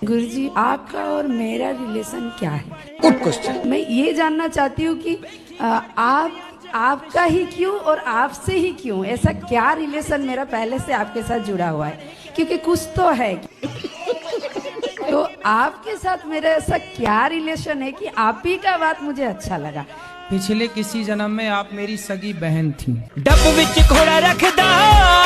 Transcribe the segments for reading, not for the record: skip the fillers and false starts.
गुरुजी, आपका और मेरा रिलेशन क्या है? Good question. मैं ये जानना चाहती हूँ कि आपका ही क्यों और आपसे ही क्यों, ऐसा क्या रिलेशन मेरा पहले से आपके साथ जुड़ा हुआ है? क्योंकि कुछ तो है। तो आपके साथ मेरा ऐसा क्या रिलेशन है कि आप ही का बात मुझे अच्छा लगा? पिछले किसी जन्म में आप मेरी सगी बहन थी। डब विच घोड़ा रखदा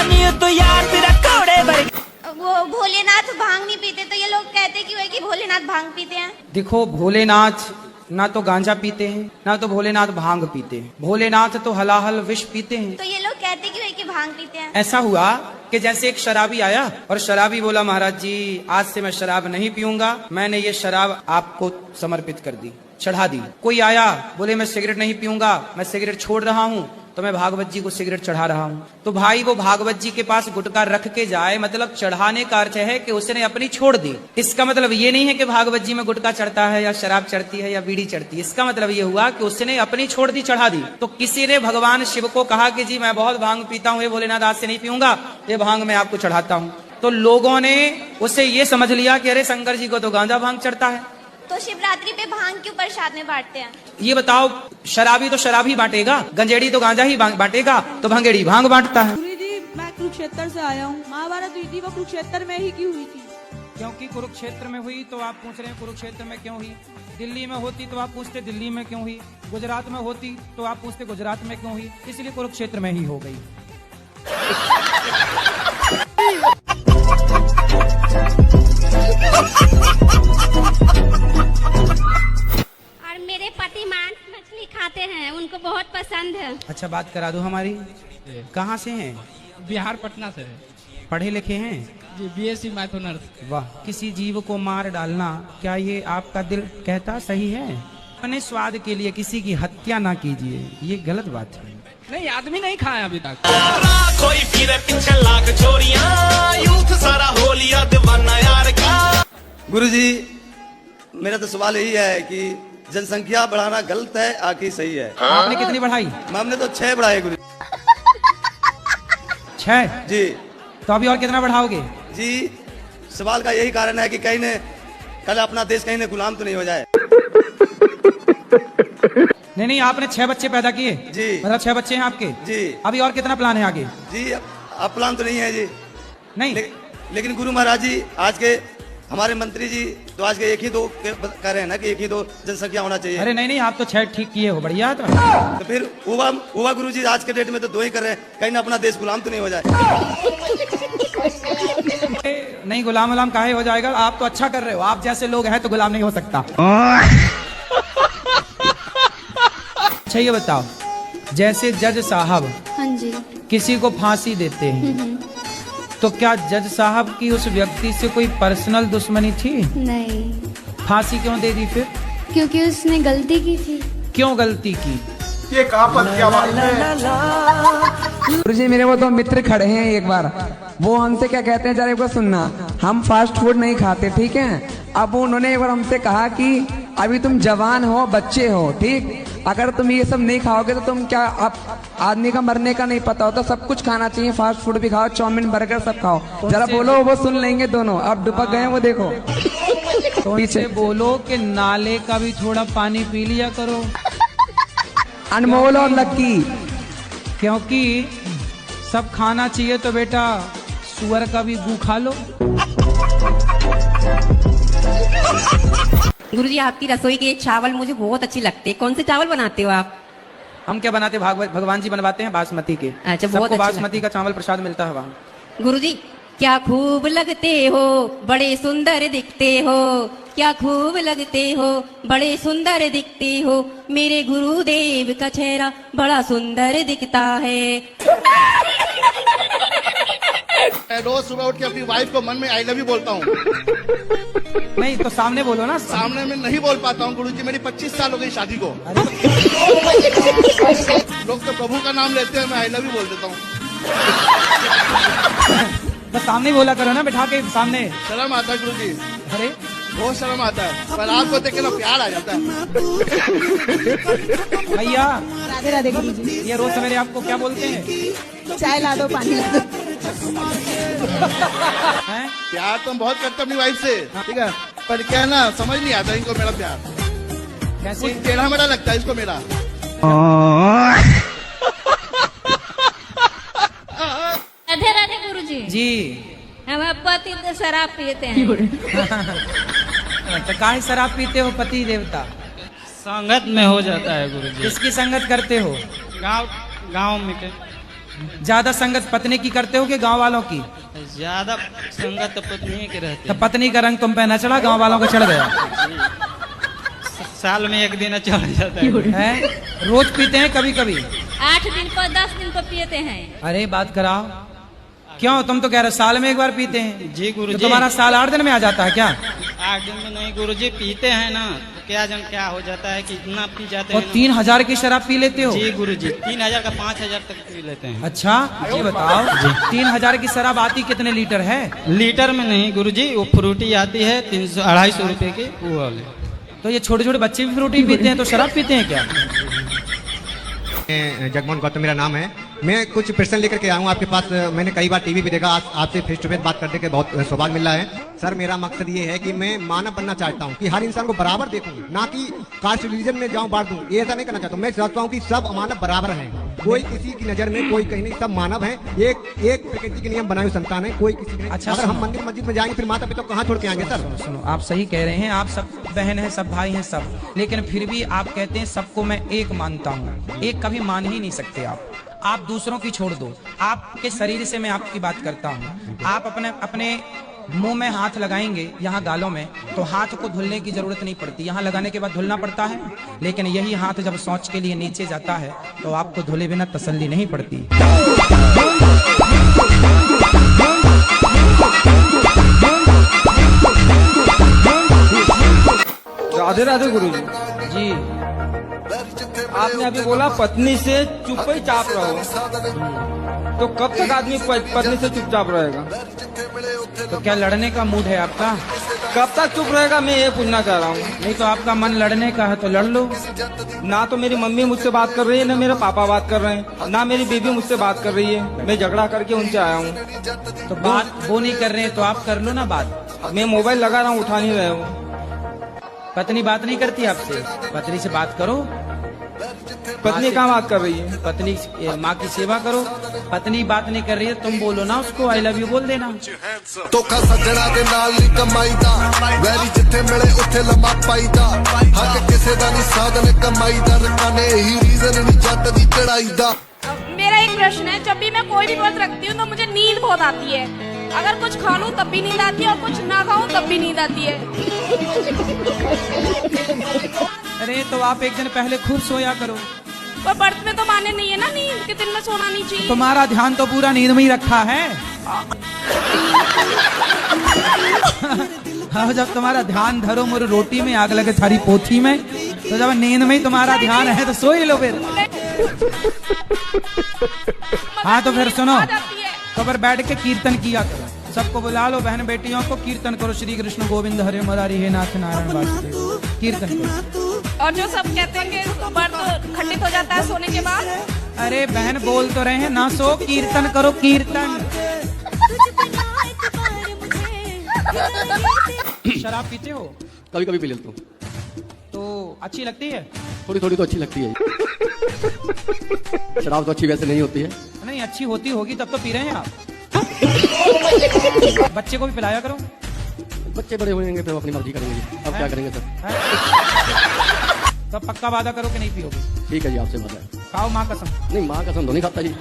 नी तो यार तेरा कोड़े बर। वो भोलेनाथ भांग नहीं पीते, तो ये लोग कहते क्यों है कि भोलेनाथ भांग पीते हैं? देखो, भोलेनाथ ना तो गांजा पीते हैं ना तो भोलेनाथ भांग पीते हैं। भोलेनाथ तो हलाहल विष पीते हैं। तो ये लोग कहते क्यों है कि भांग पीते हैं? ऐसा हुआ कि जैसे एक शराबी आया और शराबी बोला, महाराज जी आज से मैं शराब नहीं पीऊंगा, मैंने ये शराब आपको समर्पित कर दी, चढ़ा दी। कोई आया बोले मैं सिगरेट नहीं पीऊंगा, मैं सिगरेट छोड़ रहा हूँ, तो मैं भागवत जी को सिगरेट चढ़ा रहा हूँ। तो भाई वो भागवत जी के पास गुटखा रख के जाए, मतलब चढ़ाने का अर्थ है कि उसने अपनी छोड़ दी। इसका मतलब ये नहीं है कि भागवत जी में गुटखा चढ़ता है या शराब चढ़ती है या बीड़ी चढ़ती है। इसका मतलब ये हुआ कि उसने अपनी छोड़ दी, चढ़ा दी। तो किसी ने भगवान शिव को कहा कि जी मैं बहुत भांग पीता हूँ, ये भोलेनाथ आज से नहीं पीऊंगा, ये भांग मैं आपको चढ़ाता हूँ। तो लोगों ने उससे ये समझ लिया कि अरे शंकर जी को तो गांजा भांग चढ़ता है। तो शिवरात्रि पे भांग क्यों प्रसाद में बांटते हैं? ये बताओ, शराबी तो शराब ही बांटेगा, गंजेड़ी तो गांजा ही बांटेगा, तो भंगेड़ी भांग बांटता है। गुरु जी, मैं कुरुक्षेत्र से आया हूँ। महाभारत हुई थी, वो कुरुक्षेत्र में ही क्यों हुई थी? क्योंकि कुरुक्षेत्र में हुई तो आप पूछ रहे हैं कुरुक्षेत्र में क्यों हुई। दिल्ली में होती तो आप पूछते दिल्ली में क्यों हुई। गुजरात में होती तो आप पूछते गुजरात में क्यों हुई। इसलिए कुरुक्षेत्र में ही हो गई। और मेरे पति मांस मछली खाते हैं, उनको बहुत पसंद है। अच्छा, बात करा दो हमारी। कहाँ से हैं? बिहार पटना से है पढ़े लिखे हैं जी, बीएससी मैथ ऑनर्स। वाह। किसी जीव को मार डालना, क्या ये आपका दिल कहता सही है? अपने स्वाद के लिए किसी की हत्या ना कीजिए, ये गलत बात है। नहीं, आदमी नहीं खाया अभी तक। कोई फिरे पीछे लाख छोरियां, यूथ सारा हो लिया दीवाना यार का। गुरुजी, मेरा तो सवाल यही है कि जनसंख्या बढ़ाना गलत है आखिर सही है? आपने कितनी बढ़ाई? हमने तो 6 बढ़ाए गुरु। 6 जी। तो अभी और कितना बढ़ाओगे? जी, सवाल का यही कारण है कि कहीं ने कल अपना देश कहीं ने गुलाम तो नहीं हो जाए। नहीं, आपने 6 बच्चे पैदा किए जी, मतलब 6 बच्चे हैं आपके जी। अभी और कितना प्लान है आगे? जी, अब प्लान तो नहीं है जी। नहीं, लेकिन गुरु महाराज जी, आज के हमारे मंत्री जी तो आज के 1 ही 2 कह रहे हैं ना कि 1 ही 2 जनसंख्या होना चाहिए। अरे नहीं, आप तो 6 ठीक किए हो, बढ़िया। तो फिर हुआ गुरु जी, आज के डेट में तो 2 ही कर रहे हैं, कहीं ना अपना देश गुलाम तो नहीं हो जाए। नहीं, गुलाम काहे हो जाएगा? आप तो अच्छा कर रहे हो, आप जैसे लोग हैं तो गुलाम नहीं हो सकता। अच्छा ये बताओ, जैसे जज साहब हाँ जी। किसी को फांसी देते हैं, तो क्या जज साहब की उस व्यक्ति से कोई पर्सनल दुश्मनी थी? नहीं। फांसी क्यों दे दी फिर? क्योंकि उसने गलती की थी। क्यों गलती की? ये कहावत क्या बात है? गुरुजी, मेरे वो 2 मित्र खड़े हैं, एक बार वो हमसे क्या कहते हैं, जरा एक बार सुनना। हम फास्ट फूड नहीं खाते, ठीक है। अब उन्होंने एक बार हमसे कहा कि अभी तुम जवान हो, बच्चे हो, ठीक, अगर तुम ये सब नहीं खाओगे तो तुम क्या, आप आदमी का मरने का नहीं पता होता, सब कुछ खाना चाहिए, फास्ट फूड भी खाओ, चाउमीन बर्गर सब खाओ। जरा बोलो, वो सुन लेंगे दोनों। अब दुपक गए वो देखो। तो पीछे बोलो कि नाले का भी थोड़ा पानी पी लिया करो। अनमोल और लक्की, क्योंकि सब खाना चाहिए तो बेटा सुअर का भी गू खा लो। गुरुजी, आपकी रसोई के चावल मुझे बहुत अच्छी लगते हैं। कौन से चावल बनाते हो आप? हम क्या बनाते, भगवान जी बनवाते हैं बासमती के। अच्छा, बहुत सबको बासमती का चावल प्रसाद मिलता है वहाँ। गुरुजी, क्या खूब लगते हो, बड़े सुंदर दिखते हो, क्या खूब लगते हो, बड़े सुंदर दिखते हो, मेरे गुरुदेव का चेहरा बड़ा सुंदर दिखता है। रोज सुबह उठ के अपनी वाइफ को मन में आई लव यू बोलता हूँ। नहीं तो सामने बोलो ना। सामने में नहीं बोल पाता हूँ गुरुजी, मेरी 25 साल हो गई शादी को। लोग तो प्रभु का नाम लेते हैं, मैं आई लव यू बोल देता हूँ। तो सामने बोला करो ना, बिठा के सामने। शर्म आता है गुरुजी। अरे बहुत शर्म आता है, पर आपको देख के ना प्यार आ जाता है। भैया, राधे राधे गुरुजी। ये रोज सवेरे आपको क्या बोलते हैं? चाय ला दो, पानी ला दो। हैं? प्यार तो हम बहुत करते हैं अपनी वाइफ से, ठीक है, पर क्या है ना, समझ नहीं आता इनको मेरा प्यार, कैसे? कुछ टेढ़ा मेढ़ा लगता है इसको मेरा। राधे राधे गुरुजी। जी। हमारे पति तो शराब पीते हैं। तो काहे शराब पीते हो पति देवता? संगत में हो जाता है गुरुजी। किसकी संगत करते हो? गांव में के ज्यादा संगत पत्नी की करते हो कि गांव वालों की? ज्यादा संगत तो पत्नी के रहते तो पत्नी का रंग तुम पे न चढ़ा, गांव वालों का चढ़ गया साल में एक दिन चढ़ जाता है। रोज पीते हैं कभी कभी? 8 दिन पर 10 दिन पर पीते हैं। अरे बात कराओ, क्यों? तुम तो कह रहे साल में एक बार पीते हैं। जी गुरुजी। तो तुम्हारा साल 8 दिन में आ जाता है क्या? 8 दिन में नहीं गुरुजी, पीते हैं ना, तो क्या जन क्या हो जाता है कि इतना पी जाते और हैं। 3000 की शराब पी लेते हो? जी गुरुजी, 3000 का 5000 तक पी लेते हैं। अच्छा ये बताओ, 3000 की शराब आती कितने लीटर है? लीटर में नहीं गुरुजी, वो फ्रूटी आती है 300-250 रुपए की, वो वाले। तो ये छोटे छोटे बच्चे भी फ्रूटी पीते हैं, तो शराब पीते हैं क्या? जगमोहन गौतम मेरा नाम है। मैं कुछ प्रश्न लेकर के आया हूँ आपके पास। मैंने कई बार टीवी पे देखा, आज आपसे फेस टू फेस बात करने के बहुत सौभाग्य मिला है। सर मेरा मकसद ये है कि मैं मानव बनना चाहता हूँ, कि हर इंसान को बराबर देखूं, ना कि कास्ट रिलीजन में जाऊँ बांट दूं। ये ऐसा नहीं करना चाहता हूँ। मैं चाहता हूँ कि सब मानव बराबर हैं, कोई किसी की नजर में कोई कहीं नहीं, सब मानव हैं। एक प्रकृति के नियम बनाए हुए संतान है, कोई किसी के। अच्छा, अगर हम मंदिर मस्जिद में जाएंगे फिर माता पिता कहाँ छोड़ के आएंगे? सर सुनो, आप सही कह रहे हैं, आप सब बहन हैं, सब भाई हैं, सब, लेकिन फिर भी आप कहते हैं सबको मैं एक मानता हूँ। एक कभी मान ही नहीं सकते आप दूसरों की छोड़ दो। आपके शरीर से मैं आपकी बात करता हूँ। आप अपने मुंह में हाथ लगाएंगे, यहाँ गालों में, तो हाथ को धुलने की जरूरत नहीं पड़ती, यहाँ लगाने के बाद धुलना पड़ता है। लेकिन यही हाथ जब शौच के लिए नीचे जाता है तो आपको धुले बिना तसल्ली नहीं पड़ती। राधे राधे गुरुजी। जी। आपने अभी बोला पत्नी से चुप ही चाप रहो, तो कब तक आदमी पत्नी से चुपचाप रहेगा? तो क्या लड़ने का मूड है आपका? कब तक चुप रहेगा, मैं ये पूछना चाह रहा हूँ। नहीं तो आपका मन लड़ने का है तो लड़ लो। ना तो मेरी मम्मी मुझसे बात कर रही है, ना मेरे पापा बात कर रहे हैं, ना मेरी बीबी मुझसे बात कर रही है। मैं झगड़ा करके उनसे आया हूँ। तो बात वो नहीं कर रहे हैं तो आप कर लो ना बात। मैं मोबाइल लगा रहा हूँ, उठा नहीं रहे हो। पत्नी बात नहीं करती आपसे? पत्नी से बात करो। पत्नी कहाँ बात कर रही है? पत्नी माँ की सेवा करो। पत्नी बात नहीं कर रही है, तुम बोलो ना उसको आई लव यू बोल देना। ਧੋਖਾ ਸੱਜਣਾ ਦੇ ਨਾਲ ਨਹੀਂ ਕਮਾਈਦਾ, ਵੈਰੀ ਜਿੱਥੇ ਮਿਲੇ ਉੱਥੇ ਲੰਮਾ ਪਾਈਦਾ, ਹੱਕ ਕਿਸੇ ਦਾ ਨਹੀਂ ਸਾਧਨ ਕਮਾਈ ਦਾ, ਰਕਾਨੇ ਇਹੀ ਰੀਜ਼ਨ ਨਹੀਂ ਜੱਟ ਦੀ ਚੜਾਈ ਦਾ। मेरा एक प्रश्न है, जब भी मैं कोई भी व्रत रखती हूँ तो मुझे नींद बहुत आती है। अगर कुछ खा लूँ तब भी नींद आती है, और कुछ ना खाऊं तब भी नींद आती है। अरे तो आप एक दिन पहले खूब सोया करो। पर व्रत में तो माने नहीं है ना नींद के दिन में सोना नहीं चाहिए। तुम्हारा ध्यान तो पूरा नींद में ही रखा है। हाँ, जब तुम्हारा ध्यान धरो मोर रोटी में आग लगे थारी पोथी में, तो जब नींद में ही तुम्हारा ध्यान है तो सो ही लो फिर। हाँ तो फिर सुनो, तो फिर बैठ के कीर्तन किया करो। सबको बुला लो, बहन बेटियों को कीर्तन करो, श्री कृष्ण गोविंद हरे मुरारी हे नाथ नारायण वासुदेव, कीर्तन करो। और जो सब कहते हैं कि व्रत खंडित हो जाता है सोने के बाद। अरे बहन बोल तो रहे हैं ना, सो कीर्तन करो, कीर्तन। शराब पीते हो? कभी कभी पी लेता हूँ। तो अच्छी लगती है? थोड़ी थोड़ी तो अच्छी लगती है। शराब तो अच्छी वैसे नहीं होती है। नहीं अच्छी होती होगी तब तो पी रहे हैं आप। बच्चे को भी पिलाया करो। बच्चे बड़े होंगे तो अपनी मर्जी करेंगे। अब क्या करेंगे सर? तो पक्का वादा करो कि नहीं पियोगे? ठीक है जी, आपसे वादा है। खाओ माँ कसम। नहीं, माँ कसम तो नहीं खाता जी।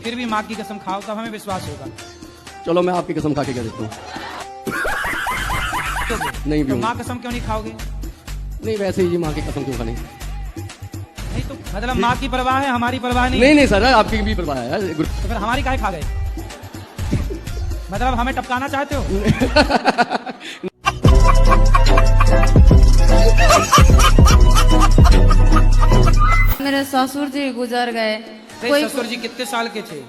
फिर भी माँ की कसम खाओ, तब हमें विश्वास होगा। चलो मैं आपकी कसम खा के कह देता हूँ। नहीं तो माँ कसम क्यों नहीं खाओगे? नहीं वैसे ही जी, माँ की कसम क्यों खानी? नहीं तो मतलब माँ की परवाह है, हमारी परवाह नहीं? नहीं नहीं सर, आपकी भी परवाह है। तो फिर हमारी काहे खा गए? मतलब हमें टपकाना चाहते हो? मेरे ससुर जी गुजर गए। कोई ससुर जी कितने साल के थे?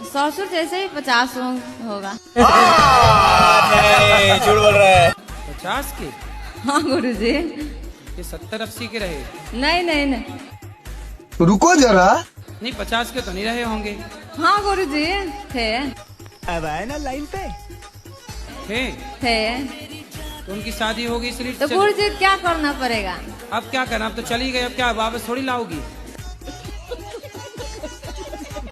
ससुर जैसे ही 50 होगा। झूठ बोल रहा है। 50 के? हाँ गुरुजी। ये 70-80 के रहे? नहीं नहीं नहीं। रुको जरा, नहीं 50 के तो नहीं रहे होंगे। हाँ गुरुजी थे। अब आए ना लाइन पे। थे तो उनकी शादी होगी इसलिए तो गुरुजी क्या करना पड़ेगा? अब क्या करना, अब तो चली गई, अब क्या वापस थोड़ी लाओगी?